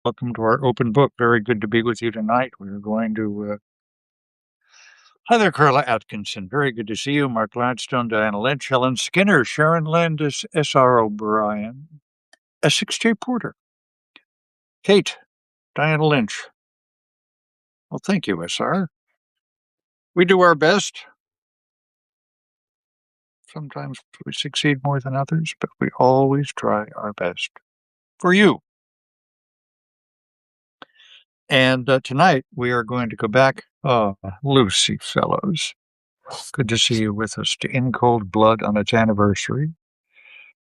Welcome to our open book. Very good to be with you tonight. We're going to. Hi there, Carla Atkinson. Very good to see you. Mark Gladstone, Diana Lynch, Helen Skinner, Sharon Landis, S.R. O'Brien, Essex J. Porter, Kate, Diana Lynch. Well, thank you, S.R. We do our best. Sometimes we succeed more than others, but we always try our best for you. And tonight we are going to go back. Lucy Fellows. Good to see you with us to In Cold Blood on its anniversary.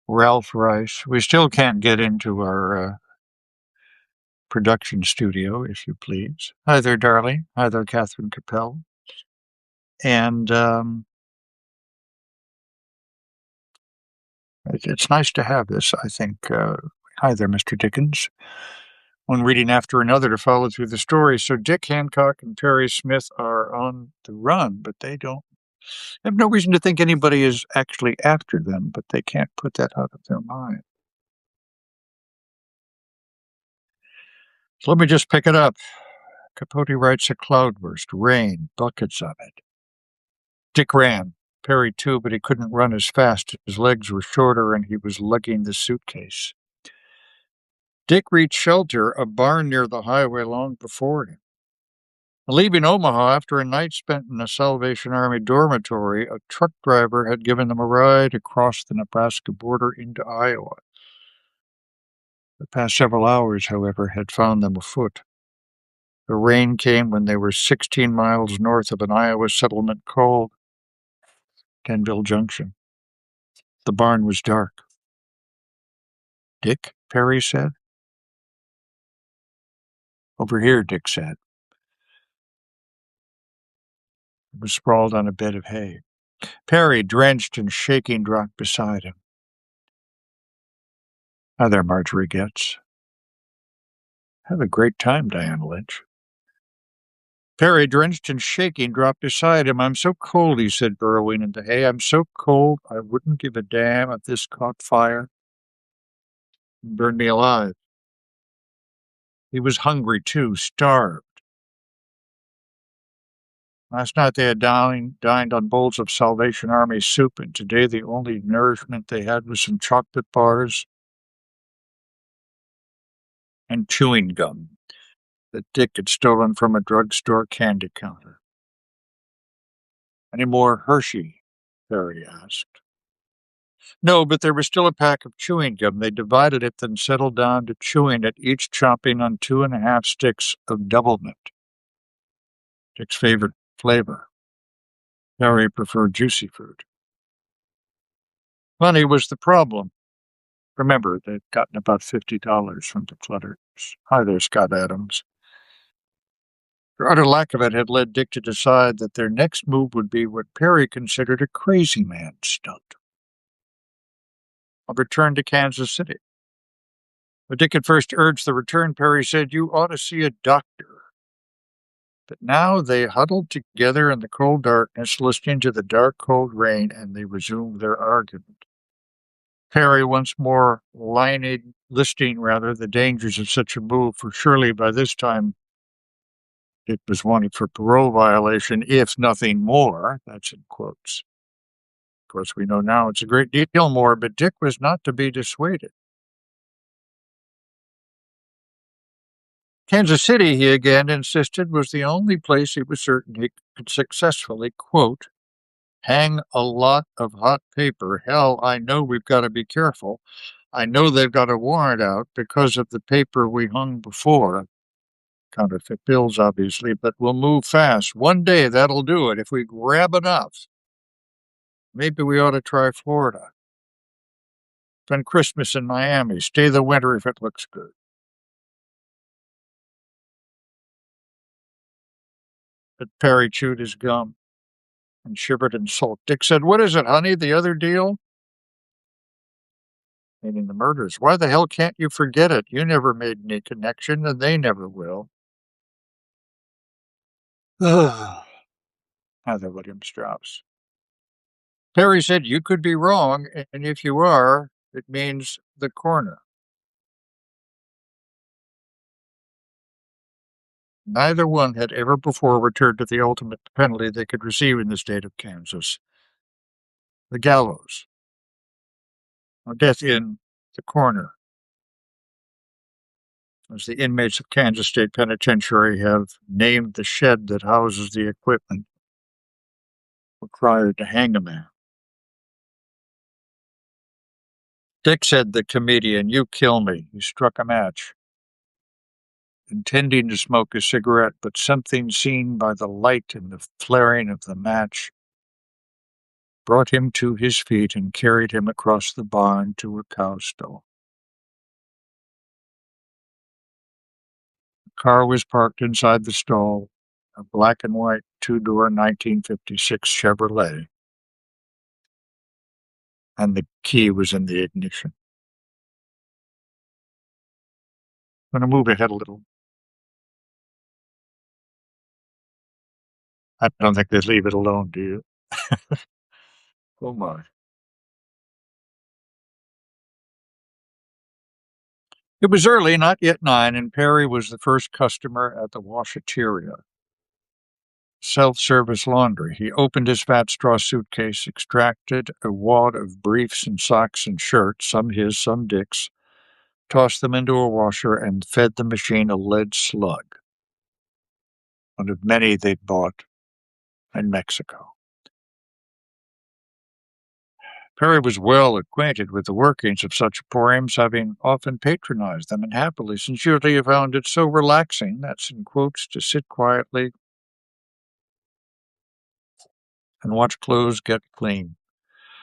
Ralph Rice. We still can't get into our production studio, if you please. Hi there, darling. Hi there, Catherine Capel. And it's nice to have this, I think. Hi there, Mr. Dickens. One reading after another to follow through the story. So Dick Hancock and Terry Smith are on the run, but they have no reason to think anybody is actually after them, but they can't put that out of their mind. So let me just pick it up. Capote writes a cloudburst, rain, buckets of it. Dick ran. Perry too, but he couldn't run as fast. His legs were shorter and he was lugging the suitcase. Dick reached shelter, a barn near the highway, long before him. Leaving Omaha after a night spent in a Salvation Army dormitory, a truck driver had given them a ride across the Nebraska border into Iowa. The past several hours, however, had found them afoot. The rain came when they were 16 miles north of an Iowa settlement called Kenville Junction. The barn was dark. Dick, Perry said. Over here, Dick said. He was sprawled on a bed of hay. Perry, drenched and shaking, dropped beside him. Hi there, Marjorie Getz. Have a great time, Diana Lynch. Perry, drenched and shaking, dropped beside him. I'm so cold, he said, burrowing in the hay. I'm so cold, I wouldn't give a damn if this caught fire and burned me alive. He was hungry, too, starved. Last night they had dined on bowls of Salvation Army soup, and today the only nourishment they had was some chocolate bars and chewing gum that Dick had stolen from a drugstore candy counter. Any more Hershey? Perry asked. No, but there was still a pack of chewing gum. They divided it, then settled down to chewing it, each chomping on 2.5 sticks of Double Mint, Dick's favorite flavor. Perry preferred juicy fruit. Money was the problem. Remember, they'd gotten about $50 from the Clutters. Hi there, Scott Adams. Their utter lack of it had led Dick to decide that their next move would be what Perry considered a crazy man stunt. I'll return to Kansas City. When Dick had first urged the return, Perry said, you ought to see a doctor. But now they huddled together in the cold darkness, listening to the dark, cold rain, and they resumed their argument. Perry once more listing the dangers of such a move, for surely by this time Dick was wanted for parole violation, if nothing more. That's in quotes. Of course, we know now it's a great deal more, but Dick was not to be dissuaded. Kansas City, he again insisted, was the only place he was certain he could successfully, quote, hang a lot of hot paper. Hell, I know we've got to be careful. I know they've got a warrant out because of the paper we hung before. Counterfeit bills, obviously, but we'll move fast. One day that'll do it. If we grab enough, maybe we ought to try Florida. Spend Christmas in Miami. Stay the winter if it looks good. But Perry chewed his gum and shivered and sulked. Dick said, what is it, honey, the other deal? Meaning the murders. Why the hell can't you forget it? You never made any connection, and they never will. Heather William Strauss. Perry said, you could be wrong, and if you are, it means the corner. Neither one had ever before returned to the ultimate penalty they could receive in the state of Kansas, the gallows, or death in the corner, as the inmates of Kansas State Penitentiary have named the shed that houses the equipment required to hang a man. Dick said the comedian, "You kill me." He struck a match, intending to smoke a cigarette, but something seen by the light and the flaring of the match brought him to his feet and carried him across the barn to a cow stall. The car was parked inside the stall, a black and white two-door 1956 Chevrolet, and the key was in the ignition. I'm going to move ahead a little. I don't think they'd leave it alone, do you? Oh my. It was early, not yet 9, and Perry was the first customer at the washateria, self-service laundry. He opened his fat straw suitcase, extracted a wad of briefs and socks and shirts, some his, some Dick's, tossed them into a washer, and fed the machine a lead slug, one of many they'd bought in Mexico. Perry was well acquainted with the workings of such emporiums, having often patronized them, and happily, sincerely found it so relaxing, that's in quotes, to sit quietly and watch clothes get clean.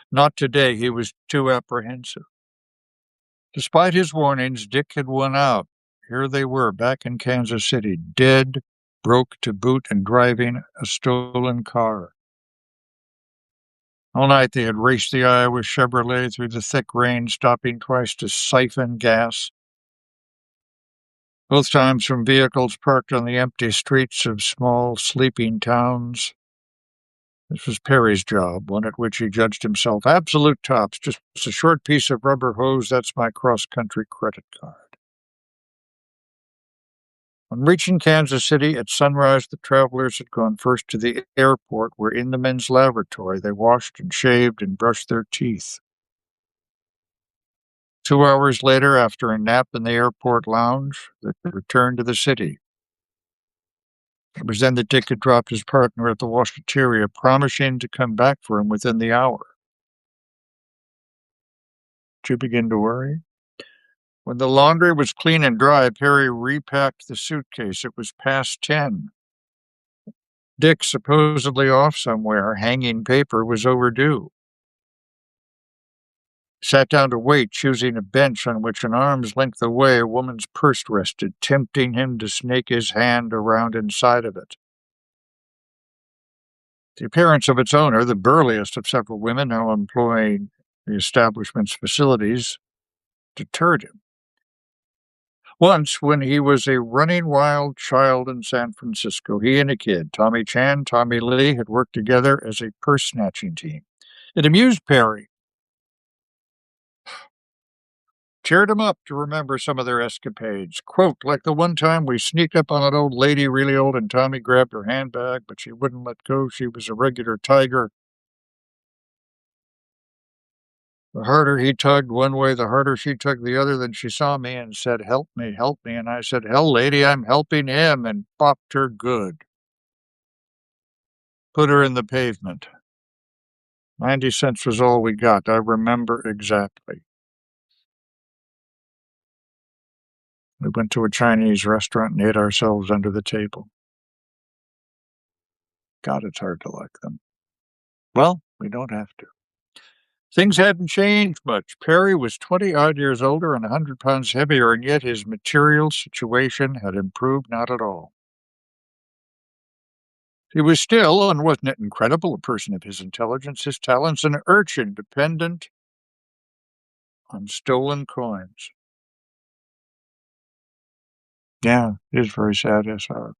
Not today, he was too apprehensive. Despite his warnings, Dick had won out. Here they were, back in Kansas City, dead, broke to boot, and driving a stolen car. All night they had raced the Iowa Chevrolet through the thick rain, stopping twice to siphon gas, both times from vehicles parked on the empty streets of small, sleeping towns. This was Perry's job, one at which he judged himself absolute tops, just a short piece of rubber hose, that's my cross-country credit card. On reaching Kansas City at sunrise, the travelers had gone first to the airport, where in the men's lavatory they washed and shaved and brushed their teeth. 2 hours later, after a nap in the airport lounge, they returned to the city. It was then that Dick had dropped his partner at the washateria, promising to come back for him within the hour. Did you begin to worry? When the laundry was clean and dry, Perry repacked the suitcase. It was past 10. Dick, supposedly off somewhere, hanging paper, was overdue. Sat down to wait, choosing a bench on which an arm's length away a woman's purse rested, tempting him to snake his hand around inside of it. The appearance of its owner, the burliest of several women now employing the establishment's facilities, deterred him. Once, when he was a running wild child in San Francisco, he and a kid, Tommy Chan, Tommy Lee, had worked together as a purse-snatching team. It amused Perry, cheered him up to remember some of their escapades. Quote, like the one time we sneaked up on an old lady, really old, and Tommy grabbed her handbag, but she wouldn't let go. She was a regular tiger. The harder he tugged one way, the harder she tugged the other. Then she saw me and said, help me, help me. And I said, hell, lady, I'm helping him, and popped her good. Put her in the pavement. 90 cents was all we got. I remember exactly. We went to a Chinese restaurant and ate ourselves under the table. God, it's hard to like them. Well, we don't have to. Things hadn't changed much. Perry was 20-odd years older and 100 pounds heavier, and yet his material situation had improved not at all. He was still, and wasn't it incredible, a person of his intelligence, his talents, an urchin dependent on stolen coins. Yeah, it is very sad, yes, sir.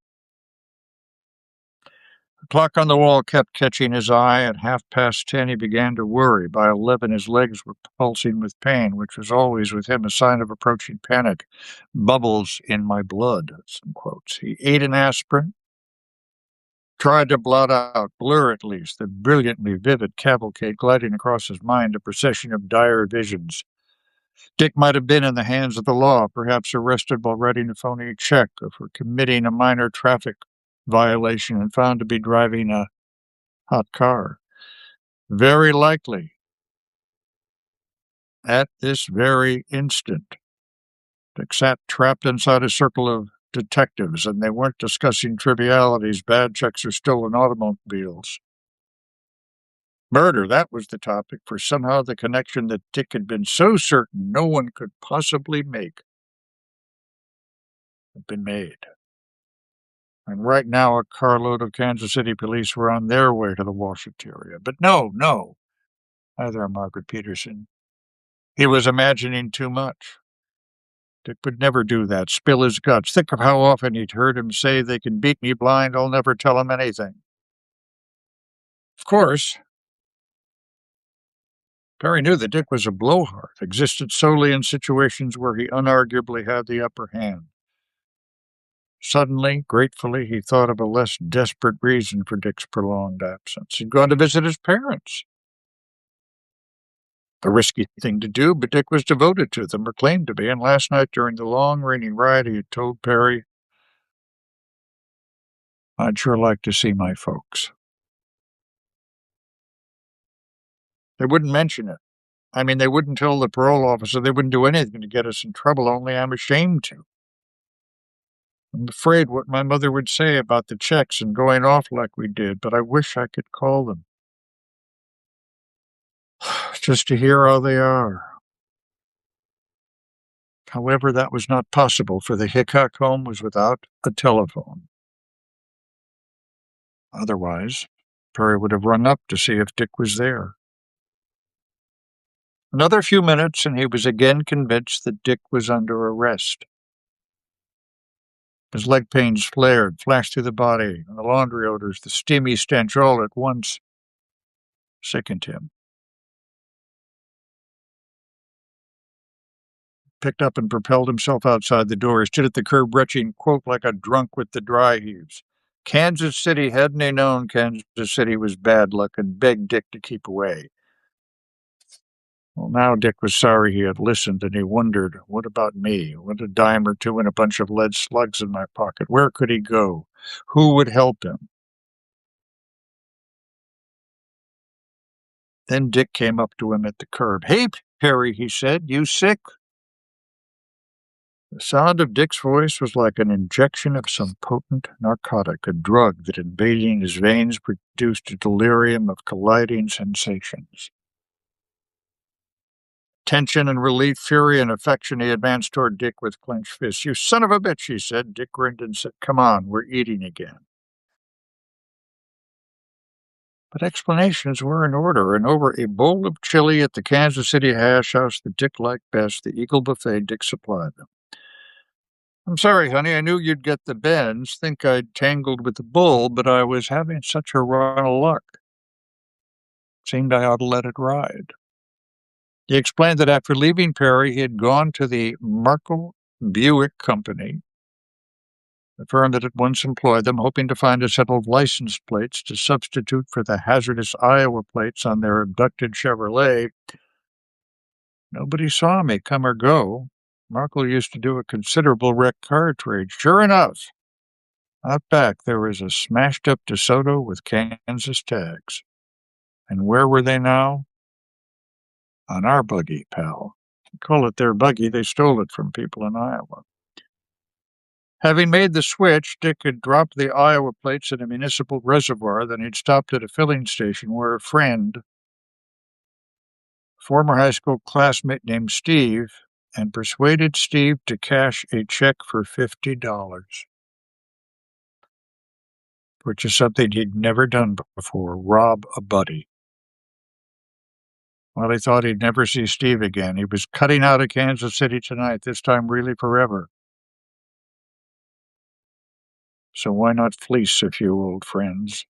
The clock on the wall kept catching his eye. At 10:30, he began to worry. By 11, his legs were pulsing with pain, which was always with him a sign of approaching panic. Bubbles in my blood, some quotes. He ate an aspirin, tried to blur at least, the brilliantly vivid cavalcade gliding across his mind, a procession of dire visions. Dick might have been in the hands of the law, perhaps arrested while writing a phony check or for committing a minor traffic violation and found to be driving a hot car. Very likely, at this very instant, Dick sat trapped inside a circle of detectives, and they weren't discussing trivialities, bad checks or stolen automobiles. Murder, that was the topic, for somehow the connection that Dick had been so certain no one could possibly make had been made. And right now a carload of Kansas City police were on their way to the Washateria. But no. Hi there, Margaret Peterson. He was imagining too much. Dick would never do that, spill his guts. Think of how often he'd heard him say, "They can beat me blind, I'll never tell them anything." Of course, Perry knew that Dick was a blowhard, existed solely in situations where he unarguably had the upper hand. Suddenly, gratefully, he thought of a less desperate reason for Dick's prolonged absence. He'd gone to visit his parents. A risky thing to do, but Dick was devoted to them, or claimed to be, and last night during the long, rainy ride he had told Perry, "I'd sure like to see my folks." They wouldn't mention it. I mean, they wouldn't tell the parole officer. They wouldn't do anything to get us in trouble, only I'm ashamed to. I'm afraid what my mother would say about the checks and going off like we did, but I wish I could call them. Just to hear how they are. However, that was not possible, for the Hickok home was without a telephone. Otherwise, Perry would have run up to see if Dick was there. Another few minutes, and he was again convinced that Dick was under arrest. His leg pains flared, flashed through the body, and the laundry odors, the steamy stench, all at once sickened him. Picked up and propelled himself outside the door. He stood at the curb, retching, quote, like a drunk with the dry heaves. Kansas City, hadn't he known Kansas City was bad luck, and begged Dick to keep away. Well, now Dick was sorry he had listened, and he wondered, what about me? What a dime or two and a bunch of lead slugs in my pocket. Where could he go? Who would help him? Then Dick came up to him at the curb. "Hey, Perry," he said, "you sick?" The sound of Dick's voice was like an injection of some potent narcotic, a drug that, invading his veins, produced a delirium of colliding sensations. Tension and relief, fury and affection, he advanced toward Dick with clenched fists. "You son of a bitch," he said. Dick grinned and said, "Come on, we're eating again." But explanations were in order, and over a bowl of chili at the Kansas City hash house that Dick liked best, the Eagle Buffet, Dick supplied them. "I'm sorry, honey, I knew you'd get the bends. Think I'd tangled with the bull, but I was having such a run of luck. Seemed I ought to let it ride." He explained that after leaving Perry, he had gone to the Markle Buick Company, the firm that had once employed them, hoping to find a set of license plates to substitute for the hazardous Iowa plates on their abducted Chevrolet. Nobody saw me come or go. Markle used to do a considerable wrecked car trade. Sure enough, out back there was a smashed-up DeSoto with Kansas tags. And where were they now? On our buggy, pal. Call it their buggy, they stole it from people in Iowa. Having made the switch, Dick had dropped the Iowa plates in a municipal reservoir. Then he'd stopped at a filling station where a friend, former high school classmate named Steve, and persuaded Steve to cash a check for $50, which is something he'd never done before, rob a buddy. Well, he thought he'd never see Steve again. He was cutting out of Kansas City tonight, this time really forever. So why not fleece a few old friends?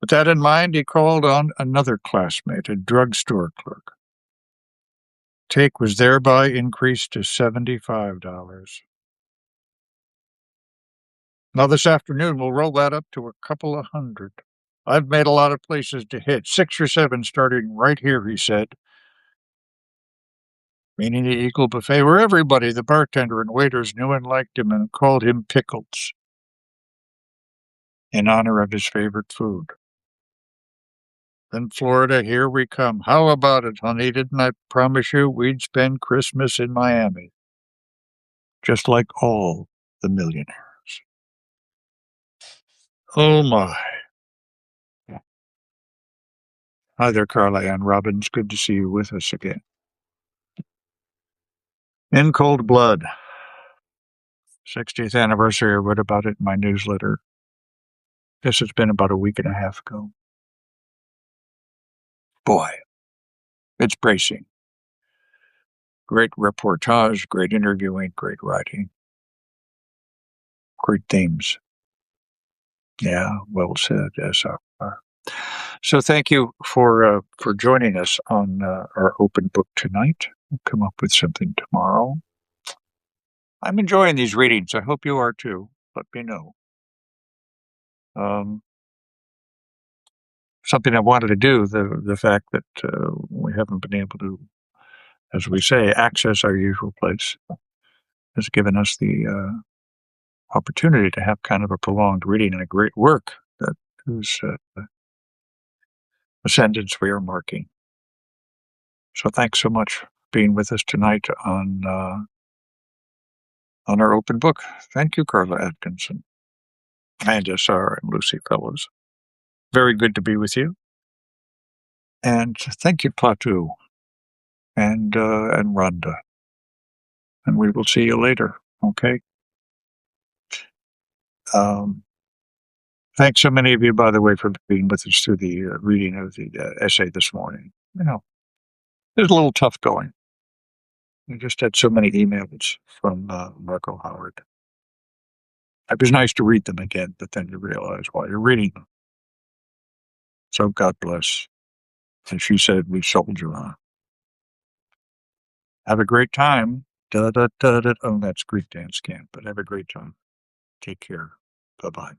With that in mind, he called on another classmate, a drugstore clerk. Take was thereby increased to $75. Now this afternoon, we'll roll that up to a couple of hundred. I've made a lot of places to hit, 6 or 7 starting right here, he said, meaning the Eagle Buffet, where everybody, the bartender and waiters, knew and liked him and called him Pickles in honor of his favorite food. Then Florida, here we come. How about it, honey? Didn't I promise you we'd spend Christmas in Miami? Just like all the millionaires. Oh, my. Hi there, Carla Ann Robbins. Good to see you with us again. In Cold Blood. 60th anniversary. I read about it in my newsletter. This has been about a week and a half ago. Boy, it's bracing. Great reportage, great interviewing, great writing, great themes. Yeah, well said, SR. So thank you for joining us on our open book tonight. We'll come up with something tomorrow. I'm enjoying these readings. I hope you are too. Let me know. Something I wanted to do, the fact that we haven't been able to, as we say, access our usual place, has given us the opportunity to have kind of a prolonged reading and a great work that whose ascendance we are marking. So thanks so much for being with us tonight on our open book. Thank you, Carla Atkinson, Amanda, Sarah, and Lucy Fellows. Very good to be with you. And thank you, Plateau and Rhonda. And we will see you later, okay? Thanks so many of you, by the way, for being with us through the reading of the essay this morning. You know, it was a little tough going. We just had so many emails from Marco Howard. It was nice to read them again, but then you realize while you're reading them. So God bless. And she said, we soldier on. Have a great time. Da, da, da, da. Oh, that's Greek dance camp, but have a great time. Take care. Bye-bye.